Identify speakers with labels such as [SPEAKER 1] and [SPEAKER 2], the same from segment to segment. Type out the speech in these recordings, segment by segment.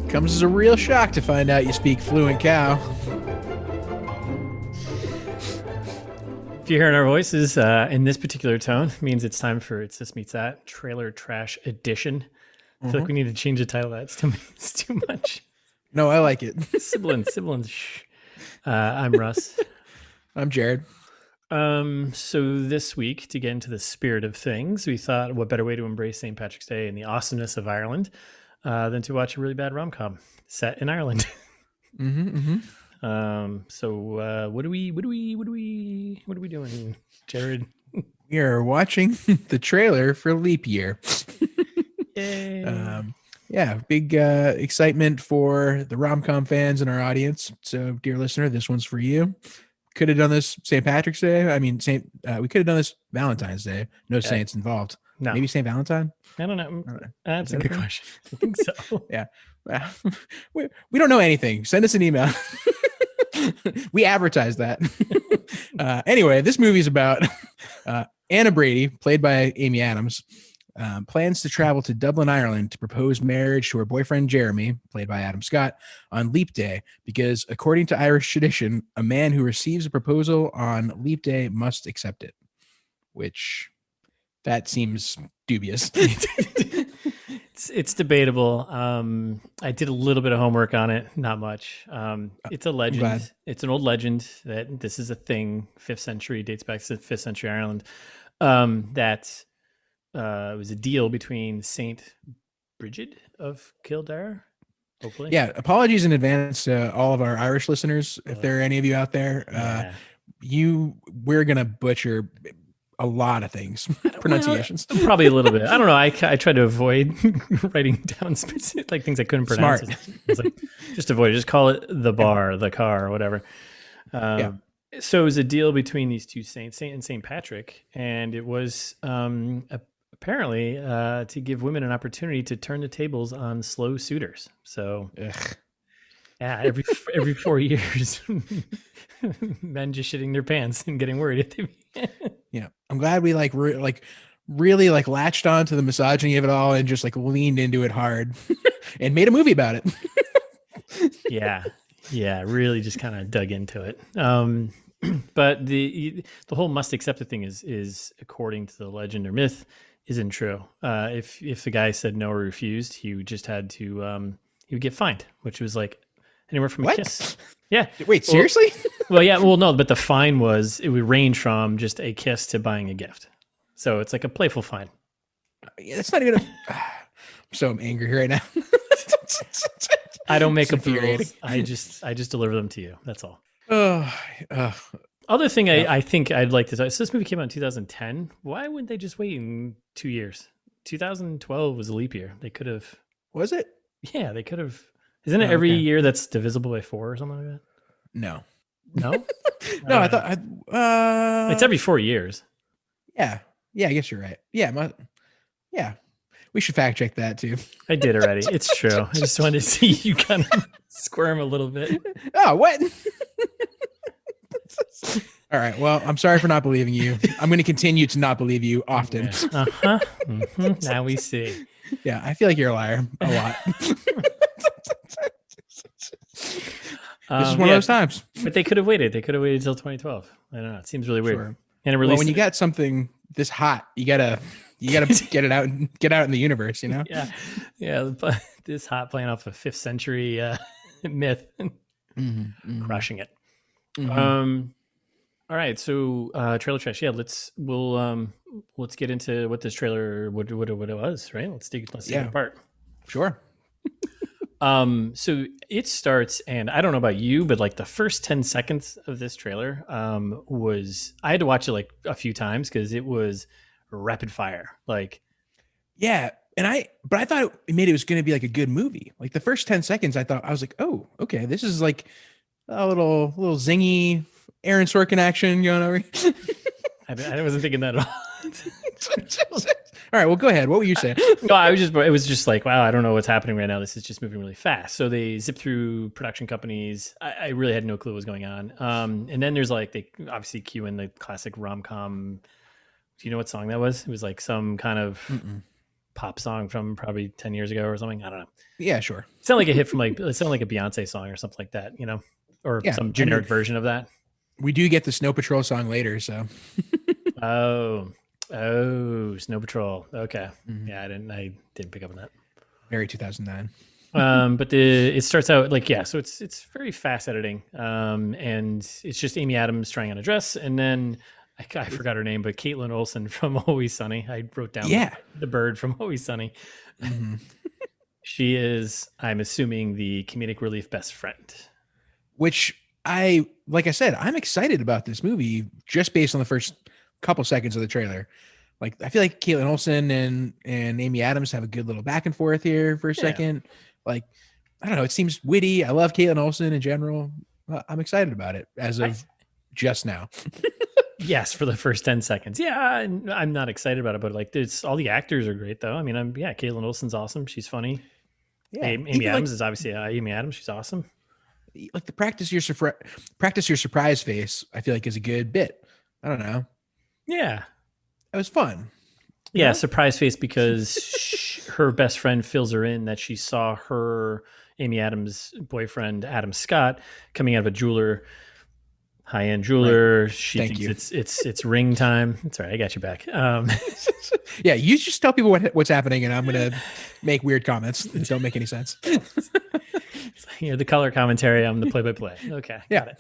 [SPEAKER 1] Comes as a real shock to find out you speak fluent cow.
[SPEAKER 2] If you're hearing our voices in this particular tone, it means it's time for It's This Meets That Trailer Trash Edition. I feel like we need to change the title of that. It's too much.
[SPEAKER 1] No, I like it.
[SPEAKER 2] Siblings. Shh. I'm Russ.
[SPEAKER 1] I'm Jared.
[SPEAKER 2] So this week, to get into the spirit of things, we thought what better way to embrace St. Patrick's Day and the awesomeness of Ireland than to watch a really bad rom-com set in Ireland. So what are we doing, Jared?
[SPEAKER 1] We are watching the trailer for Leap Year.
[SPEAKER 2] Yay.
[SPEAKER 1] Yeah, big excitement for the rom-com fans in our audience. So, dear listener, this one's for you. Could have done this St. Patrick's Day. I mean, we could have done this Valentine's Day. No saints involved.
[SPEAKER 2] No.
[SPEAKER 1] Maybe St. Valentine?
[SPEAKER 2] I don't know. That's a good question. I think so.
[SPEAKER 1] Yeah. We don't know anything. Send us an email. We advertise that. Anyway, this movie is about Anna Brady, played by Amy Adams, plans to travel to Dublin, Ireland to propose marriage to her boyfriend, Jeremy, played by Adam Scott, on Leap Day, because according to Irish tradition, a man who receives a proposal on Leap Day must accept it, which that seems dubious.
[SPEAKER 2] It's debatable. I did a little bit of homework on it, not much. It's a legend. It's an old legend that this is a thing. 5th century, dates back to 5th century Ireland. That it was a deal between Saint Bridget of Kildare. Hopefully,
[SPEAKER 1] yeah. Apologies in advance to all of our Irish listeners, if there are any of you out there. We're gonna butcher a lot of things, pronunciations.
[SPEAKER 2] Well, probably a little bit. I don't know. I tried to avoid writing down specific things I couldn't pronounce.
[SPEAKER 1] Smart.
[SPEAKER 2] It's like, just avoid it. Just call it the bar, the car, or whatever. So it was a deal between these two saints, Saint and Saint Patrick, and it was apparently to give women an opportunity to turn the tables on slow suitors. So, yeah, every 4 years, men just shitting their pants and getting worried.
[SPEAKER 1] Yeah, I'm glad we really latched on to the misogyny of it all and just leaned into it hard and made a movie about it.
[SPEAKER 2] Yeah, really just kind of dug into it. But the whole must accept it thing is according to the legend or myth isn't true. If the guy said no or refused, he just had to he would get fined, which was like anywhere from a kiss. Yeah.
[SPEAKER 1] Wait, seriously?
[SPEAKER 2] No, but the fine it would range from just a kiss to buying a gift. So it's like a playful fine.
[SPEAKER 1] Yeah, that's not even I'm so angry right now.
[SPEAKER 2] I don't make up the rules. I just deliver them to you. That's all. Other thing I think I'd like to say, so this movie came out in 2010. Why wouldn't they just wait in 2 years? 2012 was a leap year. They could have.
[SPEAKER 1] Was it?
[SPEAKER 2] Yeah, they could have. Isn't it every year that's divisible by 4 or something like that?
[SPEAKER 1] No.
[SPEAKER 2] No?
[SPEAKER 1] No, I thought
[SPEAKER 2] it's every 4 years.
[SPEAKER 1] Yeah, I guess you're right. Yeah, we should fact check that too.
[SPEAKER 2] I did already. It's true. I just wanted to see you kind of squirm a little bit.
[SPEAKER 1] Oh, what? All right. Well, I'm sorry for not believing you. I'm going to continue to not believe you often.
[SPEAKER 2] Yeah. Now we see.
[SPEAKER 1] Yeah, I feel like you're a liar a lot. This is one of those times.
[SPEAKER 2] But they could have waited. They could have waited until 2012. I don't know. It seems really weird.
[SPEAKER 1] Sure.
[SPEAKER 2] And it released.
[SPEAKER 1] Well, when you got something this hot, you gotta get it out and get out in the universe. You know.
[SPEAKER 2] Yeah. But this hot playing off a 5th century myth, crushing it. All right. So trailer trash. Yeah. Let's get into what this trailer what it was. Right. Let's take it apart.
[SPEAKER 1] Sure.
[SPEAKER 2] So it starts, and I don't know about you, but the first 10 seconds of this trailer I had to watch it a few times because it was rapid fire.
[SPEAKER 1] Yeah. But I thought it was going to be a good movie. The first 10 seconds, I was like, oh, okay, this is a little zingy Aaron Sorkin action going over.
[SPEAKER 2] I wasn't thinking that at all.
[SPEAKER 1] All right, well, go ahead. What were you saying?
[SPEAKER 2] No, it was just wow, I don't know what's happening right now. This is just moving really fast. So they zip through production companies. I really had no clue what was going on. And then there's they obviously cue in the classic rom-com Do you know what song that was? It was like some kind of
[SPEAKER 1] Mm-mm.
[SPEAKER 2] pop song from probably 10 years ago or something. I don't know.
[SPEAKER 1] Yeah, sure.
[SPEAKER 2] It sounded like a hit from like, it sounded like a Beyonce song or something like that, you know, or
[SPEAKER 1] Yeah,
[SPEAKER 2] some generic version of that.
[SPEAKER 1] we do get the Snow Patrol song later, so.
[SPEAKER 2] Oh, Snow Patrol. Okay.
[SPEAKER 1] Mhm.
[SPEAKER 2] Yeah, I didn't pick up on that.
[SPEAKER 1] Very 2009.
[SPEAKER 2] But it starts out like, yeah, so it's very fast editing. And it's just Amy Adams trying on a dress, and then I forgot her name, but Kaitlin Olson from Always Sunny. I wrote down
[SPEAKER 1] Yeah.
[SPEAKER 2] the bird from Always Sunny.
[SPEAKER 1] Mm-hmm.
[SPEAKER 2] She is, I'm assuming, the comedic relief best friend.
[SPEAKER 1] Which like I said, I'm excited about this movie just based on the first couple seconds of the trailer. Like, I feel like Kaitlin Olson and Amy Adams have a good little back and forth here for a second. Like, I don't know. It seems witty. I love Kaitlin Olson in general. I'm excited about it as of just now.
[SPEAKER 2] Yes, for the first 10 seconds. Yeah, I'm not excited about it, but like, it's all the actors are great though. I mean, Kaitlin Olson's awesome. She's funny. Yeah, Amy Adams is obviously Amy Adams. She's awesome.
[SPEAKER 1] Like the practice your surprise face, I feel like is a good bit. I don't know.
[SPEAKER 2] Yeah,
[SPEAKER 1] it was fun.
[SPEAKER 2] Yeah, surprise face because her best friend fills her in that she saw her Amy Adams' boyfriend Adam Scott coming out of a jeweler, high-end jeweler. Right. She thinks it's ring time. It's all right. I got you back.
[SPEAKER 1] Yeah, you just tell people what's happening, and I'm gonna make weird comments that don't make any sense.
[SPEAKER 2] You're the color commentary. I'm the play-by-play. Okay.
[SPEAKER 1] Yeah.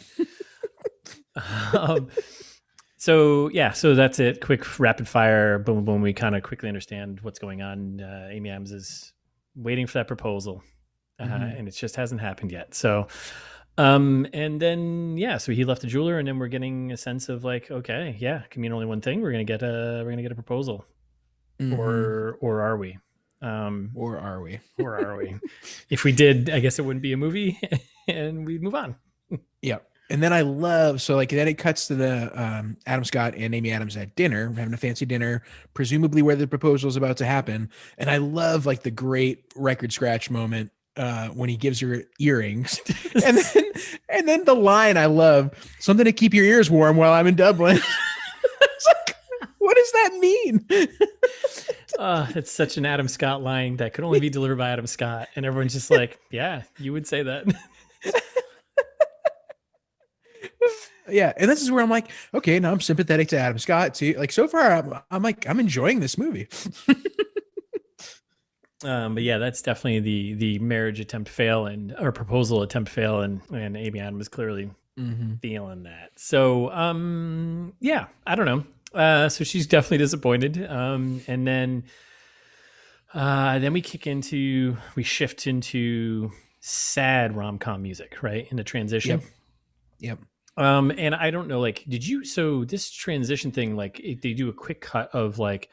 [SPEAKER 2] Got it. So that's it. Quick rapid fire. Boom, boom. We kind of quickly understand what's going on. Amy Adams is waiting for that proposal, and it just hasn't happened yet. So, and then so he left the jeweler, and then we're getting a sense of like, okay, yeah, can mean only one thing. We're gonna get a proposal, or are we?
[SPEAKER 1] Or are we?
[SPEAKER 2] Or are we? If we did, I guess it wouldn't be a movie, and we'd move on.
[SPEAKER 1] Yeah. And then I love, so like then it cuts to the Adam Scott and Amy Adams at dinner, having a fancy dinner, presumably where the proposal is about to happen. And I love like the great record scratch moment when he gives her earrings. and then the line I love, something to keep your ears warm while I'm in Dublin. It's like, what does that mean?
[SPEAKER 2] It's such an Adam Scott line that could only be delivered by Adam Scott. And everyone's just like, yeah, you would say that.
[SPEAKER 1] Yeah, and this is where I'm like, okay, now I'm sympathetic to Adam Scott too. Like so far, I'm enjoying this movie.
[SPEAKER 2] But yeah, that's definitely the marriage attempt fail or proposal attempt fail, and Amy Adams is clearly feeling that. So yeah, I don't know. So she's definitely disappointed. And then we shift into sad rom-com music, right? In the transition.
[SPEAKER 1] Yep.
[SPEAKER 2] And I don't know, like, so this transition thing, like they do a quick cut of like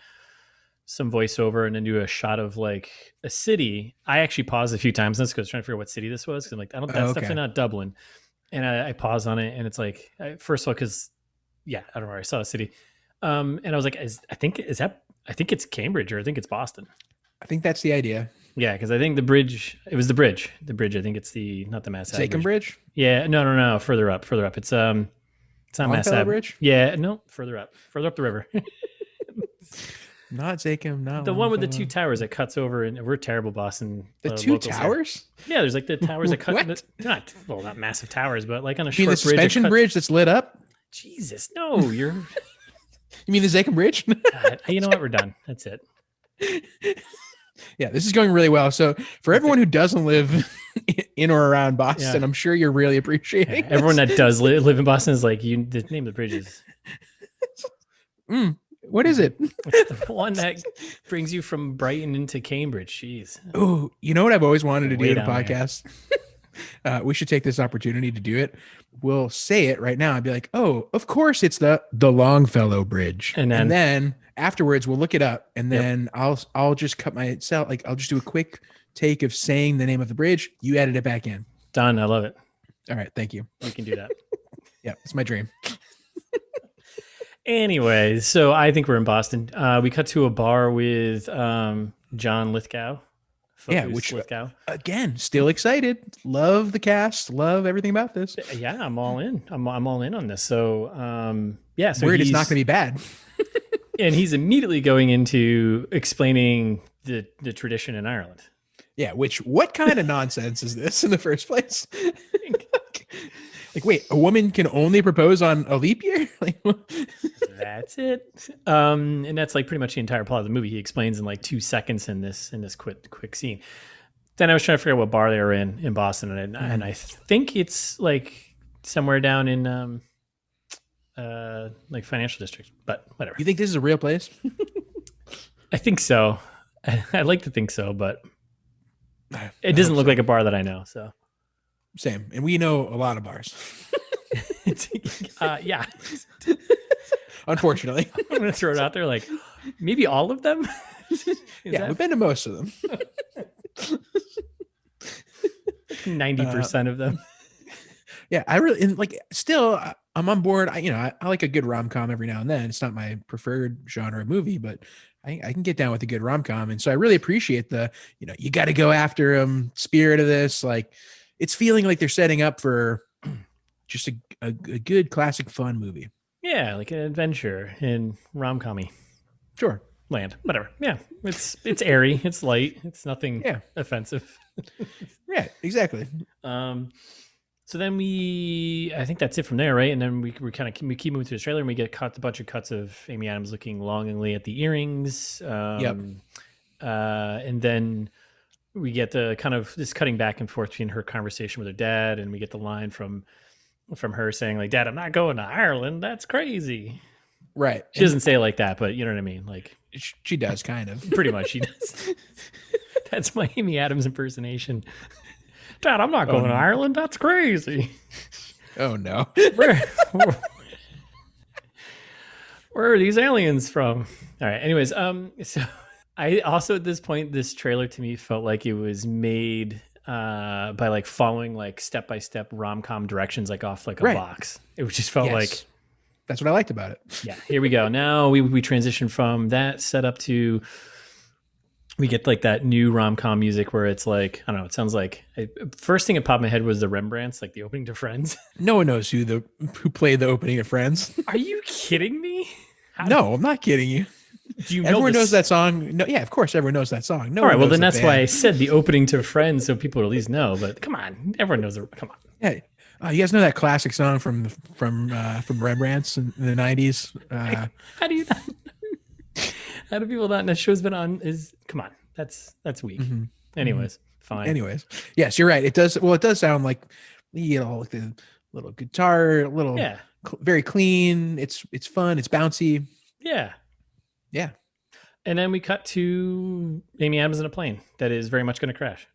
[SPEAKER 2] some voiceover and then do a shot of like a city. I actually paused a few times because I was trying to figure out what city this was. Cause I'm like, that's definitely not Dublin. And I paused on it and it's like, first of all, cause I don't know, I saw a city. And I was like, I think it's Cambridge or I think it's Boston.
[SPEAKER 1] I think that's the idea.
[SPEAKER 2] Yeah, because I think it was the bridge. The bridge, I think it's not the Mass Ave
[SPEAKER 1] Zakem Bridge?
[SPEAKER 2] Yeah, no, further up. It's not Mass Ave
[SPEAKER 1] Bridge?
[SPEAKER 2] Yeah, no, further up the river.
[SPEAKER 1] Not Zakem, not
[SPEAKER 2] the one with the two towers that cuts over, and we're terrible Boston.
[SPEAKER 1] The two towers?
[SPEAKER 2] Here. Yeah, there's like the towers that cut. Not massive towers, but like on a short
[SPEAKER 1] bridge. The suspension bridge that's lit up?
[SPEAKER 2] Jesus, no, you're.
[SPEAKER 1] You mean the Zakem Bridge?
[SPEAKER 2] God, you know what? We're done. That's it.
[SPEAKER 1] Yeah, this is going really well. So for everyone who doesn't live in or around Boston, I'm sure you're really appreciating this.
[SPEAKER 2] Everyone that does live in Boston is like, the name of the bridge is.
[SPEAKER 1] What is it?
[SPEAKER 2] It's the one that brings you from Brighton into Cambridge. Jeez.
[SPEAKER 1] Oh, you know what I've always wanted to do in a podcast? We should take this opportunity to do it. We'll say it right now. I'd be like, oh, of course it's the Longfellow Bridge. And then afterwards we'll look it up and then I'll just cut myself. Like I'll just do a quick take of saying the name of the bridge. You edit it back in.
[SPEAKER 2] Done. I love it.
[SPEAKER 1] All right. Thank you.
[SPEAKER 2] We can do that.
[SPEAKER 1] Yeah. It's my dream.
[SPEAKER 2] Anyway, so I think we're in Boston. We cut to a bar with John Lithgow.
[SPEAKER 1] Which
[SPEAKER 2] Lithgow.
[SPEAKER 1] Again, still excited. Love the cast. Love everything about this.
[SPEAKER 2] Yeah, I'm all in. I'm all in on this. So so
[SPEAKER 1] worried it's not going to be bad.
[SPEAKER 2] And he's immediately going into explaining the tradition in Ireland.
[SPEAKER 1] Yeah, what kind of nonsense is this in the first place? Like, wait, a woman can only propose on a leap year? Like,
[SPEAKER 2] that's it. And that's like pretty much the entire plot of the movie. He explains in like 2 seconds in this quick scene. Then I was trying to figure out what bar they were in Boston, and I think it's like somewhere down in like financial district, but whatever.
[SPEAKER 1] You think this is a real place?
[SPEAKER 2] I think so. I like to think so, but it doesn't look like a bar that I know. So
[SPEAKER 1] same, and we know a lot of bars.
[SPEAKER 2] Yeah.
[SPEAKER 1] Unfortunately,
[SPEAKER 2] I'm gonna throw it out there. Like maybe all of them.
[SPEAKER 1] We've been to most of them.
[SPEAKER 2] 90% of them.
[SPEAKER 1] Yeah, I really still I'm on board. I like a good rom-com every now and then. It's not my preferred genre of movie, but I can get down with a good rom-com. And so I really appreciate the, you got to go after spirit of this. Like it's feeling like they're setting up for just a good classic fun movie.
[SPEAKER 2] Yeah, like an adventure in rom-com-y.
[SPEAKER 1] Sure.
[SPEAKER 2] Land, whatever. Yeah, it's airy, it's light, it's nothing offensive.
[SPEAKER 1] Yeah, exactly.
[SPEAKER 2] So then I think that's it from there, right? And then we keep moving through the trailer, and we get a bunch of cuts of Amy Adams looking longingly at the earrings. And then we get the kind of this cutting back and forth between her conversation with her dad, and we get the line from her saying like, "Dad, I'm not going to Ireland. That's crazy."
[SPEAKER 1] Right.
[SPEAKER 2] She doesn't say it like that, but you know what I mean. Like
[SPEAKER 1] she does kind of.
[SPEAKER 2] Pretty much, she does. That's my Amy Adams impersonation. Dad, I'm not going to Ireland. That's crazy.
[SPEAKER 1] Oh no.
[SPEAKER 2] Where are these aliens from? All right. Anyways, so I also at this point, this trailer to me felt like it was made by like following like step-by-step rom-com directions, like off like a box. It just felt like
[SPEAKER 1] that's what I liked about it.
[SPEAKER 2] Yeah. Here we go. Now we transition from that setup to we get like that new rom-com music where it's like, I don't know, it sounds like first thing that popped in my head was the Rembrandts, like the opening to Friends.
[SPEAKER 1] No one knows who played the opening of Friends.
[SPEAKER 2] Are you kidding me?
[SPEAKER 1] No, I'm not kidding you.
[SPEAKER 2] Do you know
[SPEAKER 1] everyone knows that song? No, yeah, of course everyone knows that song. No.
[SPEAKER 2] All right, well then that's why I said the opening to Friends, so people at least know. But come on, everyone knows it. Come on.
[SPEAKER 1] Yeah. You guys know that classic song from Rembrandts in the 90s?
[SPEAKER 2] How do you not? How do people not know? Show's been on. Come on, that's weak. Mm-hmm. Anyways, fine.
[SPEAKER 1] Anyways, yes, you're right. It does. Well, it does sound like like the little guitar, very clean. It's fun. It's bouncy.
[SPEAKER 2] Yeah.
[SPEAKER 1] Yeah.
[SPEAKER 2] And then we cut to Amy Adams in a plane that is very much going to crash.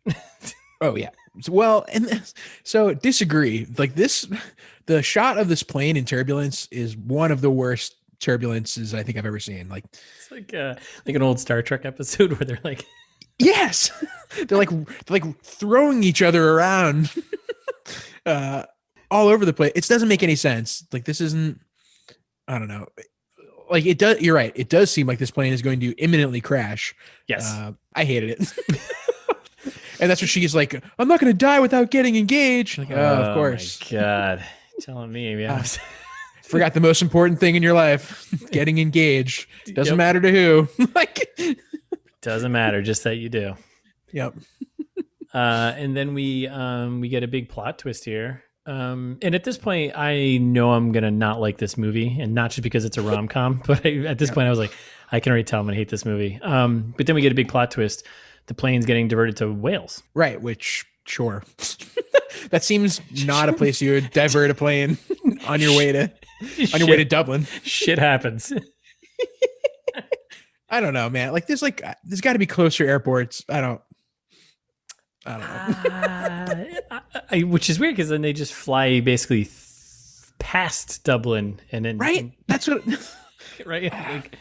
[SPEAKER 1] Oh yeah. Well, and so disagree. Like the shot of this plane in turbulence is one of the worst turbulences I think I've ever seen. Like
[SPEAKER 2] it's like an old Star Trek episode where they're like,
[SPEAKER 1] yes, they're like throwing each other around all over the place. It doesn't make any sense. Like this isn't. I don't know. Like it does. You're right. It does seem like this plane is going to imminently crash.
[SPEAKER 2] Yes.
[SPEAKER 1] I hated it. And that's what she's like, I'm not going to die without getting engaged. Like, of course.
[SPEAKER 2] My God. Telling me, yeah.
[SPEAKER 1] Forgot the most important thing in your life. Getting engaged. Doesn't matter to who.
[SPEAKER 2] Doesn't matter, just that you do.
[SPEAKER 1] Yep.
[SPEAKER 2] And then we get a big plot twist here. And at this point, I know I'm going to not like this movie, and not just because it's a rom-com, but at this point I was like, I can already tell I'm going to hate this movie. But then we get a big plot twist. The plane's getting diverted to Wales.
[SPEAKER 1] Right, which, sure. That seems not a place you would divert a plane on your way to Dublin.
[SPEAKER 2] Shit happens.
[SPEAKER 1] I don't know, man. Like there's got to be closer airports. I don't know.
[SPEAKER 2] Which is weird because then they just fly basically past Dublin and then
[SPEAKER 1] right. That's what.
[SPEAKER 2] Right. Like,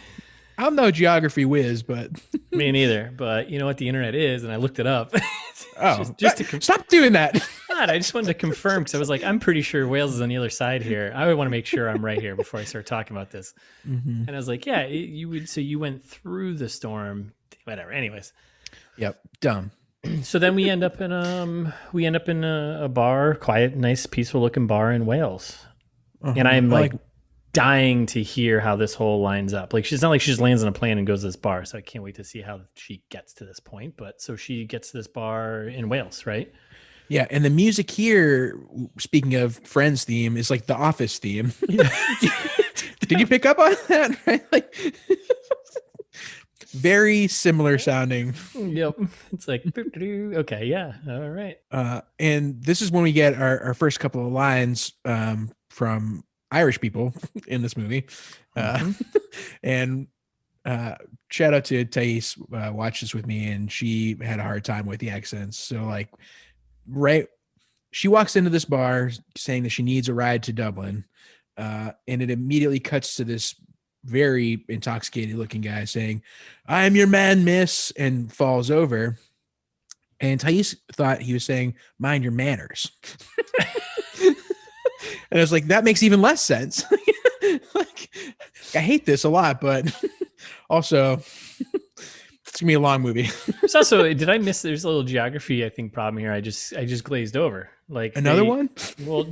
[SPEAKER 1] I'm no geography whiz, but
[SPEAKER 2] me neither. But you know what the internet is, and I looked it up.
[SPEAKER 1] just to stop doing that.
[SPEAKER 2] God, I just wanted to confirm because I was like, I'm pretty sure Wales is on the other side here. I would want to make sure I'm right here before I start talking about this. Mm-hmm. And I was like, yeah, you would. So you went through the storm, whatever. Anyways.
[SPEAKER 1] Yep. Dumb.
[SPEAKER 2] So then we end up in a bar, quiet, nice, peaceful looking bar in Wales. Uh-huh. And I'm like dying to hear how this whole lines up. Like, she's not like she just lands on a plane and goes to this bar. So I can't wait to see how she gets to this point. But so she gets to this bar in Wales, right?
[SPEAKER 1] Yeah, and the music here, speaking of Friends theme, is like the Office theme. Did you pick up on that? Right? Like, very similar sounding.
[SPEAKER 2] Yep. It's like, okay, yeah, all right.
[SPEAKER 1] And this is when we get our first couple of lines from Irish people in this movie. And shout out to Thais, watched this with me, and she had a hard time with the accents. So like, right, she walks into this bar saying that she needs a ride to Dublin, and it immediately cuts to this very intoxicated looking guy saying, "I'm your man, miss," and falls over. And Thais thought he was saying, "Mind your manners." And I was like, that makes even less sense. Like, I hate this a lot, but also it's gonna be a long movie.
[SPEAKER 2] There's also, did I miss? There's a little geography, I think, problem here. I just glazed over. Like
[SPEAKER 1] another one.
[SPEAKER 2] Well,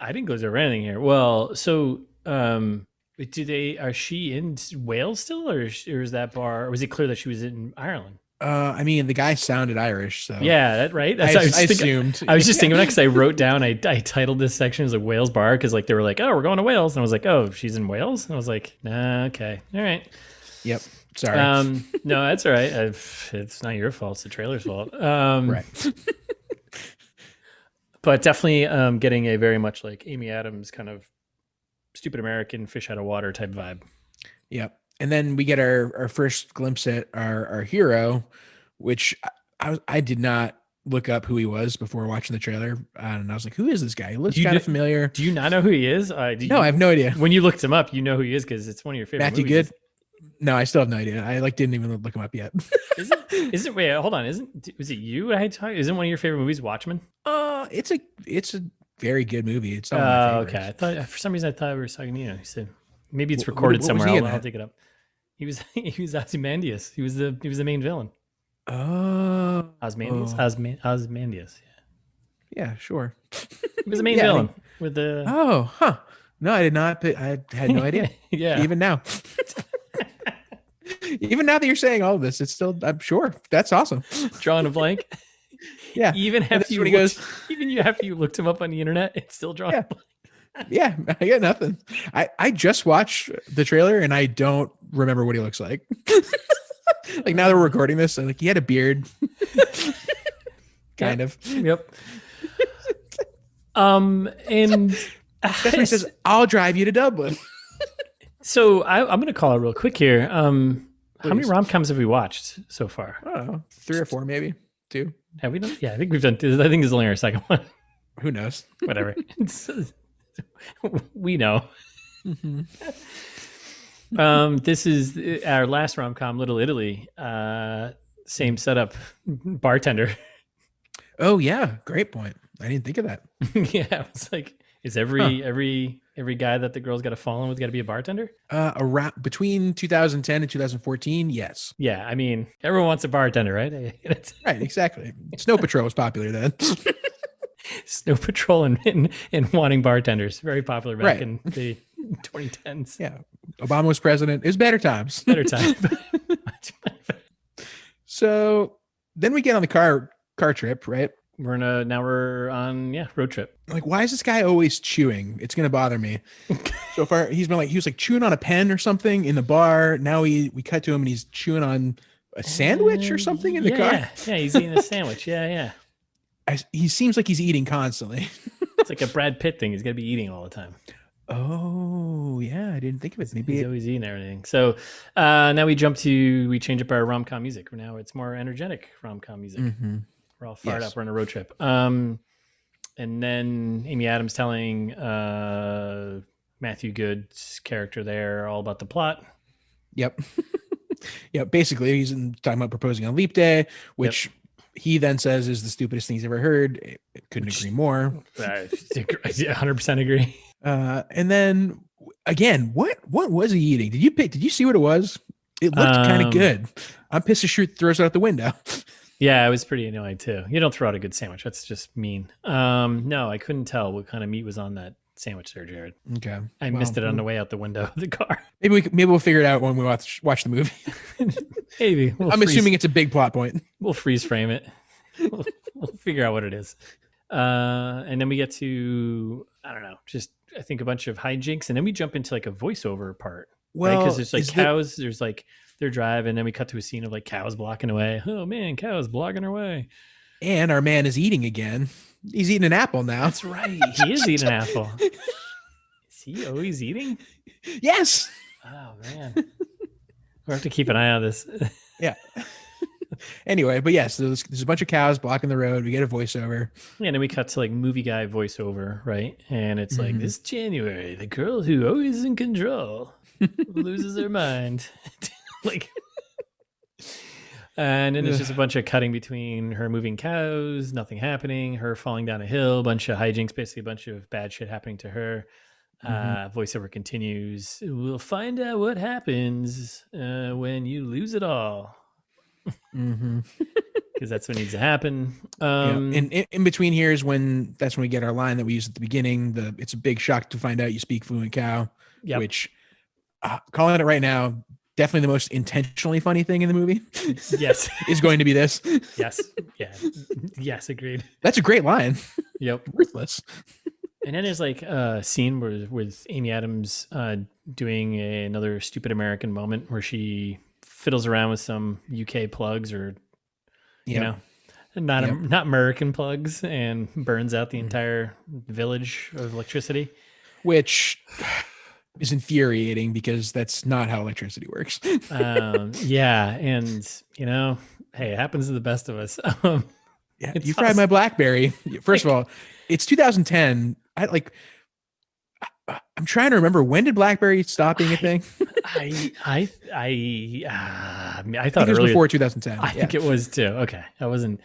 [SPEAKER 2] I didn't glaze over anything here. Well, so are she in Wales still, or is that bar? Or was it clear that she was in Ireland?
[SPEAKER 1] I mean, the guy sounded Irish, so
[SPEAKER 2] yeah, that right.
[SPEAKER 1] That's I assumed.
[SPEAKER 2] I was just thinking that because I wrote down, I titled this section as a Wales bar because like they were like, oh, we're going to Wales, and I was like, oh, she's in Wales, and I was like, nah, okay, all right,
[SPEAKER 1] yep, sorry.
[SPEAKER 2] No, that's all right. It's not your fault; it's the trailer's fault.
[SPEAKER 1] Right.
[SPEAKER 2] But definitely getting a very much like Amy Adams kind of stupid American fish out of water type vibe.
[SPEAKER 1] Yep. And then we get our first glimpse at our hero, which I did not look up who he was before watching the trailer. And I was like, who is this guy? He looks kind of familiar.
[SPEAKER 2] Do you not know who he is?
[SPEAKER 1] No, I have no idea.
[SPEAKER 2] When you looked him up, you know who he is because it's one of your favorite
[SPEAKER 1] Matthew
[SPEAKER 2] movies.
[SPEAKER 1] Goode? No, I still have no idea. I didn't even look him up yet.
[SPEAKER 2] Isn't wait, hold on. Was it you I had talked? Isn't one of your favorite movies Watchmen?
[SPEAKER 1] It's a very good movie. It's not
[SPEAKER 2] my favorite. Okay. I thought for some reason I thought we were talking to you. He said maybe it's recorded somewhere. I'll dig it up. He was Ozymandias. He was the main villain.
[SPEAKER 1] Oh,
[SPEAKER 2] Ozymandias. Ozymandias.
[SPEAKER 1] Yeah, sure.
[SPEAKER 2] He was the main villain with the.
[SPEAKER 1] Oh, huh. No, I did not. I had no idea.
[SPEAKER 2] Yeah.
[SPEAKER 1] Even now. Even now that you're saying all of this, it's still. I'm sure that's awesome.
[SPEAKER 2] Drawing a blank.
[SPEAKER 1] Yeah.
[SPEAKER 2] Even after you looked him up on the internet, it's still drawing a blank.
[SPEAKER 1] Yeah, I got nothing. I just watched the trailer and I don't remember what he looks like. Like now that we're recording this, I'm like, he had a beard. Kind of.
[SPEAKER 2] Yep. And
[SPEAKER 1] that's when he says, "I'll drive you to Dublin."
[SPEAKER 2] So I'm going to call it real quick here. How many rom-coms have we watched so far?
[SPEAKER 1] I don't know, 3 or 4, maybe 2.
[SPEAKER 2] Have we done? Yeah, I think we've done. I think this is only our second one.
[SPEAKER 1] Who knows?
[SPEAKER 2] Whatever. We know.
[SPEAKER 1] Mm-hmm.
[SPEAKER 2] This is our last rom-com, Little Italy. Same setup, bartender.
[SPEAKER 1] Oh yeah, great point. I didn't think of that.
[SPEAKER 2] Yeah, it's like, is every guy that the girl's got to fall in with got to be a bartender?
[SPEAKER 1] Around between 2010 and 2014, yes.
[SPEAKER 2] Yeah, I mean, everyone wants a bartender, right?
[SPEAKER 1] Right, exactly. Snow Patrol was popular then.
[SPEAKER 2] Snow Patrol and wanting bartenders, very popular back in the 2010s.
[SPEAKER 1] Yeah, Obama was president. It was better times.
[SPEAKER 2] Better times.
[SPEAKER 1] So then we get on the car trip, right?
[SPEAKER 2] We're on road trip.
[SPEAKER 1] Like, why is this guy always chewing? It's gonna bother me. So far, he was like chewing on a pen or something in the bar. Now we cut to him and he's chewing on a sandwich or something in the car.
[SPEAKER 2] Yeah, he's eating a sandwich. Yeah.
[SPEAKER 1] He seems like he's eating constantly.
[SPEAKER 2] It's like a Brad Pitt thing. He's got to be eating all the time.
[SPEAKER 1] Oh, yeah. I didn't think of it. Maybe
[SPEAKER 2] he's always eating everything. So now we change up our rom-com music. Now it's more energetic rom-com music.
[SPEAKER 1] Mm-hmm.
[SPEAKER 2] We're all fired up. We're on a road trip. And then Amy Adams telling Matthew Goode's character there all about the plot.
[SPEAKER 1] Yep. Yeah, basically he's talking about proposing on Leap Day, which he then says is the stupidest thing he's ever heard. Couldn't agree more.
[SPEAKER 2] 100% agree.
[SPEAKER 1] And then again, what was he eating? Did you see what it was? It looked kind of good. I'm pissed as shit throws it out the window.
[SPEAKER 2] Yeah, I was pretty annoyed too. You don't throw out a good sandwich. That's just mean. No, I couldn't tell what kind of meat was on that sandwich there, Jared.
[SPEAKER 1] Okay.
[SPEAKER 2] I missed it on the way out the window of the car.
[SPEAKER 1] Maybe we'll figure it out when we watch the movie.
[SPEAKER 2] Maybe.
[SPEAKER 1] I'm assuming it's a big plot point.
[SPEAKER 2] We'll freeze frame it. We'll figure out what it is. And then we get to, I don't know, just I think a bunch of hijinks, and then we jump into like a voiceover part. Well, right? Because there's like cows, there's like they're driving, and then we cut to a scene of like cows blocking away. Oh man, cows blocking our way.
[SPEAKER 1] And our man is eating again. He's eating an apple now.
[SPEAKER 2] That's right. He is eating an apple. Is he always eating?
[SPEAKER 1] Yes.
[SPEAKER 2] Oh man. We'll have to keep an eye on this.
[SPEAKER 1] Yeah. Anyway, but yes, there's a bunch of cows blocking the road. We get a voiceover.
[SPEAKER 2] Yeah, and then we cut to like movie guy voiceover, right? And it's like, this January, the girl who always is in control loses her mind. Like, and then it's just a bunch of cutting between her moving cows, nothing happening, her falling down a hill, a bunch of hijinks, basically a bunch of bad shit happening to her. Voiceover continues. We'll find out what happens when you lose it all. Because that's what needs to happen.
[SPEAKER 1] And in between here is that's when we get our line that we used at the beginning. It's a big shock to find out you speak fluent cow, which calling it right now, definitely the most intentionally funny thing in the movie.
[SPEAKER 2] Yes,
[SPEAKER 1] is going to be this.
[SPEAKER 2] Yes, yeah, yes, agreed.
[SPEAKER 1] That's a great line.
[SPEAKER 2] Yep,
[SPEAKER 1] worthless.
[SPEAKER 2] And then there's like a scene with Amy Adams doing another stupid American moment where she fiddles around with some UK plugs or, you know, not American plugs, and burns out the entire village of electricity.
[SPEAKER 1] Which is infuriating because that's not how electricity works.
[SPEAKER 2] Yeah. And, you know, hey, it happens to the best of us.
[SPEAKER 1] Yeah, you fried my BlackBerry. First of all, it's 2010. I'm trying to remember, when did BlackBerry stop being a thing?
[SPEAKER 2] I thought
[SPEAKER 1] it was before 2010.
[SPEAKER 2] I think it was too. Okay, I was gonna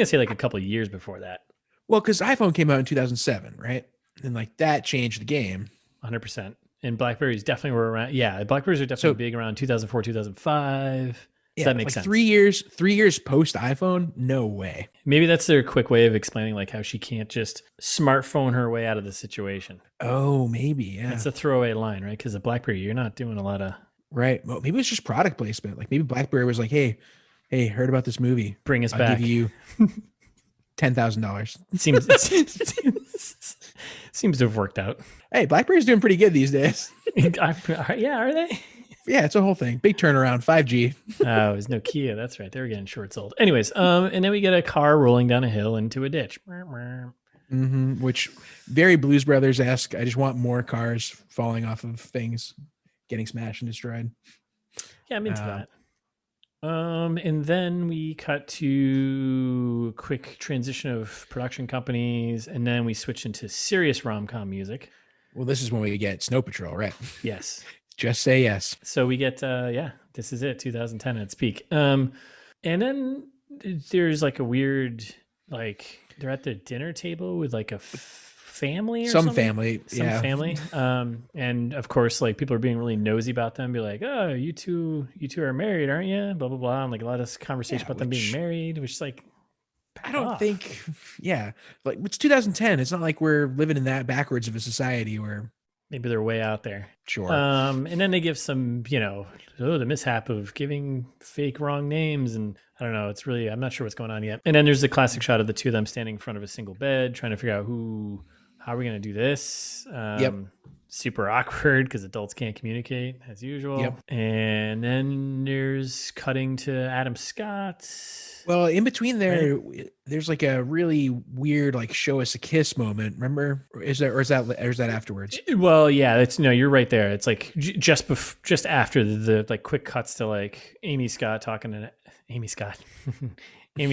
[SPEAKER 2] say like a couple of years before that.
[SPEAKER 1] Well, because iPhone came out in 2007, right? And like that changed the game.
[SPEAKER 2] 100%. And BlackBerries definitely were around. Yeah, BlackBerries are definitely big around 2004, 2005. So that makes sense. 3 years post iPhone, no way. Maybe that's their quick way of explaining like how she can't just smartphone her way out of the situation.
[SPEAKER 1] Oh, maybe, yeah.
[SPEAKER 2] It's a throwaway line, right? Because a BlackBerry, you're not doing a lot of...
[SPEAKER 1] Right. Well, maybe it's just product placement. Like maybe BlackBerry was like, hey, heard about this movie.
[SPEAKER 2] Bring us back.
[SPEAKER 1] I'll give you
[SPEAKER 2] $10,000. Seems to have worked out.
[SPEAKER 1] Hey, BlackBerry's doing pretty good these days.
[SPEAKER 2] Yeah, are they?
[SPEAKER 1] Yeah, it's a whole thing. Big turnaround, 5G.
[SPEAKER 2] Oh, it was Nokia. That's right. They were getting short sold. Anyways, and then we get a car rolling down a hill into a ditch.
[SPEAKER 1] Which very Blues Brothers-esque. I just want more cars falling off of things, getting smashed and destroyed.
[SPEAKER 2] Yeah, I'm into that. And then we cut to a quick transition of production companies, and then we switch into serious rom-com music.
[SPEAKER 1] Well, this is when we get Snow Patrol, right?
[SPEAKER 2] Yes.
[SPEAKER 1] Just say yes.
[SPEAKER 2] So we get, this is it, 2010 at its peak. And then there's like a weird, like they're at the dinner table with like a family or
[SPEAKER 1] some
[SPEAKER 2] something?
[SPEAKER 1] family.
[SPEAKER 2] And of course, like people are being really nosy about them, be like, oh, you two are married, aren't you? Blah, blah, blah. And like a lot of conversation about them being married, which is like,
[SPEAKER 1] I don't think, like it's 2010. It's not like we're living in that backwards of a society where
[SPEAKER 2] maybe they're way out there.
[SPEAKER 1] Sure.
[SPEAKER 2] And then they give some, the mishap of giving fake wrong names. And I don't know. It's really, I'm not sure what's going on yet. And then there's the classic shot of the two of them standing in front of a single bed, trying to figure out how are we going to do this? Super awkward because adults can't communicate as usual. Yep. And then there's cutting to Adam Scott.
[SPEAKER 1] Well, in between there, there's like a really weird, like show us a kiss moment. Remember, or is that afterwards? Well,
[SPEAKER 2] yeah, you're right there. It's like just after the like quick cuts to like Amy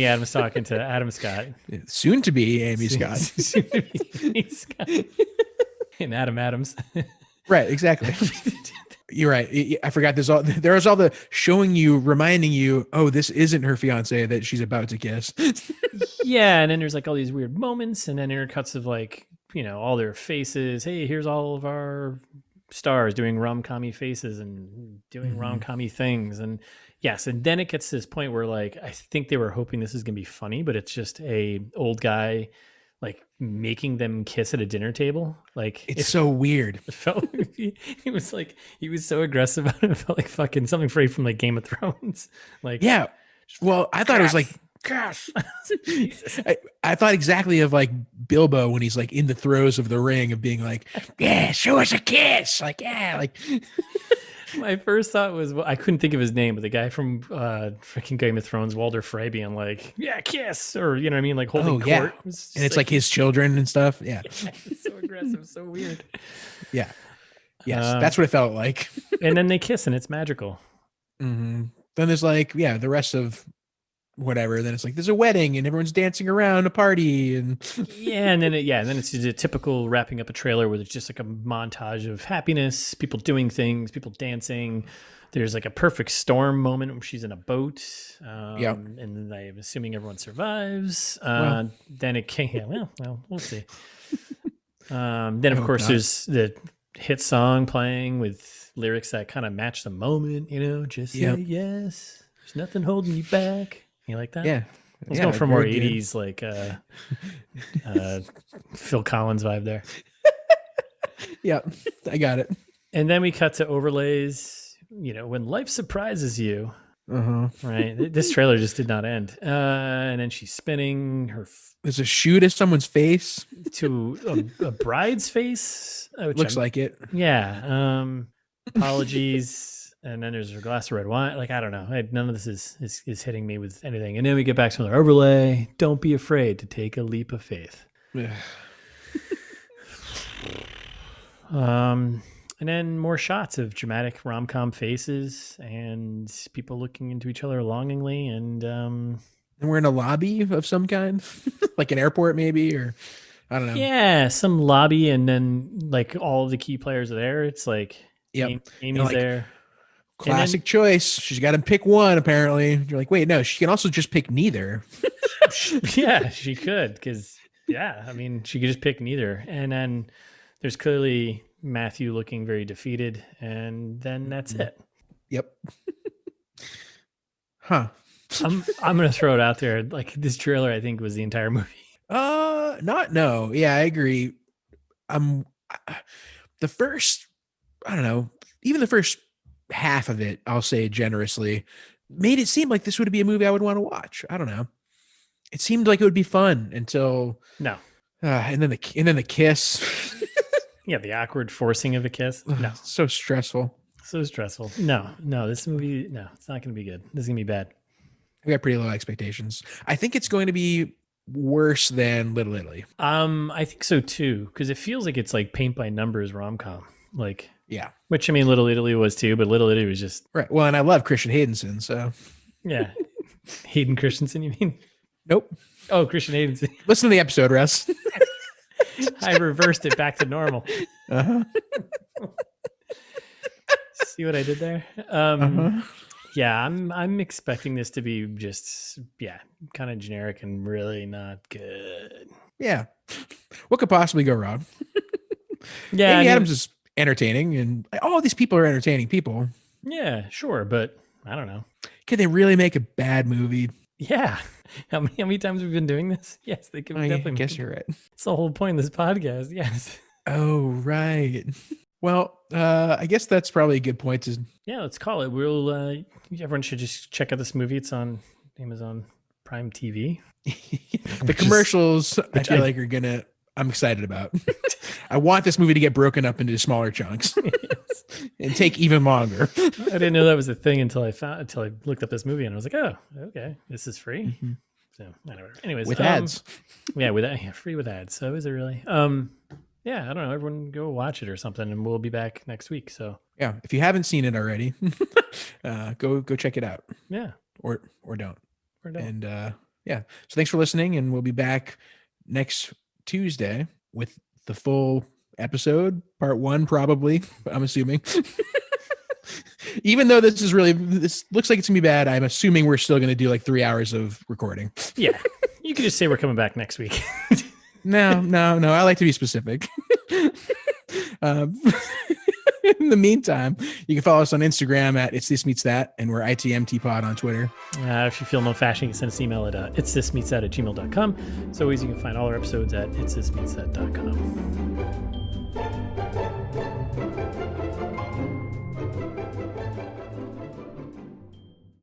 [SPEAKER 2] Adams talking to Adam Scott,
[SPEAKER 1] soon to be Amy Scott,
[SPEAKER 2] soon to be Amy Scott, and Adam Adams.
[SPEAKER 1] Right, exactly. You're right. I forgot this. There was all the reminding you, oh, this isn't her fiance that she's about to kiss.
[SPEAKER 2] Yeah, and then there's like all these weird moments, and then intercuts of like, all their faces. Hey, here's all of our stars doing rom-com-y faces and doing rom-com-y things. And yes, and then it gets to this point where like I think they were hoping this is gonna be funny, but it's just a old guy like making them kiss at a dinner table. Like
[SPEAKER 1] It's so weird.
[SPEAKER 2] it felt he was like he was so aggressive about it. It felt like fucking something straight from like Game of Thrones. Like
[SPEAKER 1] Yeah. Well, I thought it was like
[SPEAKER 2] gosh.
[SPEAKER 1] I thought exactly of like Bilbo when he's like in the throes of the ring of being like, yeah, show us a kiss. Like, yeah, like
[SPEAKER 2] My first thought was, well, I couldn't think of his name, but the guy from freaking Game of Thrones, Walder Frey, being like, yeah, kiss, or you know what I mean, like holding court.
[SPEAKER 1] Yeah. And it's like his children and stuff. Yeah.
[SPEAKER 2] It's so aggressive, so weird.
[SPEAKER 1] Yeah. Yes, that's what it felt like.
[SPEAKER 2] And then they kiss, and it's magical.
[SPEAKER 1] Mm-hmm. Then there's like, yeah, the rest of whatever. Then it's like there's a wedding and everyone's dancing around a party, and
[SPEAKER 2] and then it's just a typical wrapping up a trailer where it's just like a montage of happiness, people doing things, people dancing. There's like a perfect storm moment when she's in a boat. And then I'm assuming everyone survives. Then it came. Yeah, well, we'll see. Then of course there's the hit song playing with lyrics that kind of match the moment. You know, just say yes. There's nothing holding you back. You like that?
[SPEAKER 1] Yeah.
[SPEAKER 2] Let's go for more 80s, like Phil Collins vibe there.
[SPEAKER 1] Yeah, I got it.
[SPEAKER 2] And then we cut to overlays, you know, when life surprises you. Right. This trailer just did not end. And then she's spinning her.
[SPEAKER 1] There's a shoot at someone's face.
[SPEAKER 2] To a bride's face.
[SPEAKER 1] Looks like it.
[SPEAKER 2] Yeah. Apologies. And then there's a glass of red wine. Like, I don't know. None of this is hitting me with anything. And then we get back to the overlay. Don't be afraid to take a leap of faith. And then more shots of dramatic rom-com faces and people looking into each other longingly. And
[SPEAKER 1] we're in a lobby of some kind, like an airport maybe, or I don't know.
[SPEAKER 2] Yeah, some lobby. And then like all the key players are there. It's like Amy's
[SPEAKER 1] like,
[SPEAKER 2] there.
[SPEAKER 1] Classic choice. She's got to pick one, apparently. You're like, wait, no, she can also just pick neither.
[SPEAKER 2] Yeah, she could. Because, yeah, I mean, she could just pick neither. And then there's clearly Matthew looking very defeated. And then that's it.
[SPEAKER 1] Yep. Huh.
[SPEAKER 2] I'm going to throw it out there. Like, this trailer, I think, was the entire movie.
[SPEAKER 1] No. Yeah, I agree. The first, I don't know, even the first half of it, I'll say generously, made it seem like this would be a movie I would want to watch. I don't know. It seemed like it would be fun until
[SPEAKER 2] no.
[SPEAKER 1] And then the kiss.
[SPEAKER 2] Yeah, the awkward forcing of a kiss. No,
[SPEAKER 1] so stressful.
[SPEAKER 2] So stressful. No, this movie. No, it's not going to be good. This is going to be bad.
[SPEAKER 1] I got pretty low expectations. I think it's going to be worse than Little Italy.
[SPEAKER 2] I think so too, because it feels like it's like paint by numbers rom-com. Like.
[SPEAKER 1] Yeah.
[SPEAKER 2] Which, I mean, Little Italy was too, but Little Italy was just...
[SPEAKER 1] Right. Well, and I love Christian Haydenson, so...
[SPEAKER 2] Yeah. Hayden Christensen, you mean?
[SPEAKER 1] Nope.
[SPEAKER 2] Oh, Christian Haydenson.
[SPEAKER 1] Listen to the episode, Russ.
[SPEAKER 2] I reversed it back to normal. See what I did there? Yeah, I'm expecting this to be just, kind of generic and really not good.
[SPEAKER 1] Yeah. What could possibly go wrong?
[SPEAKER 2] Yeah.
[SPEAKER 1] Amy Adams is entertaining, and all these people are entertaining people.
[SPEAKER 2] Yeah, sure, but I don't know.
[SPEAKER 1] Can they really make a bad movie?
[SPEAKER 2] Yeah. How many times have we been doing this? Yes, they can definitely.
[SPEAKER 1] I guess you're right.
[SPEAKER 2] It's the whole point of this podcast. Yes.
[SPEAKER 1] Oh, right. Well, I guess that's probably a good point to.
[SPEAKER 2] Yeah, let's call it. We'll. Everyone should just check out this movie. It's on Amazon Prime TV.
[SPEAKER 1] The commercials, I feel like, are gonna. I'm excited about. I want this movie to get broken up into smaller chunks and take even longer.
[SPEAKER 2] I didn't know that was a thing until I looked up this movie and I was like, oh, okay, this is free. Mm-hmm. So whatever. Anyways,
[SPEAKER 1] with ads.
[SPEAKER 2] Yeah, free with ads. So is it really? Yeah, I don't know. Everyone go watch it or something, and we'll be back next week. So
[SPEAKER 1] yeah, if you haven't seen it already, go check it out.
[SPEAKER 2] Yeah,
[SPEAKER 1] or don't.
[SPEAKER 2] Or don't.
[SPEAKER 1] And so thanks for listening, and we'll be back next Tuesday with the full episode, part 1, probably. I'm assuming. Even though this looks like it's gonna be bad, I'm assuming we're still gonna do like 3 hours of recording.
[SPEAKER 2] Yeah, you could just say we're coming back next week.
[SPEAKER 1] No. I like to be specific. In the meantime, you can follow us on Instagram at It's This Meets That, and we're ITMTpod on Twitter.
[SPEAKER 2] If you feel no fashion, you can send us an email at itsthismeetsthat@gmail.com. As always, you can find all our episodes at itsthismeetsthat.com.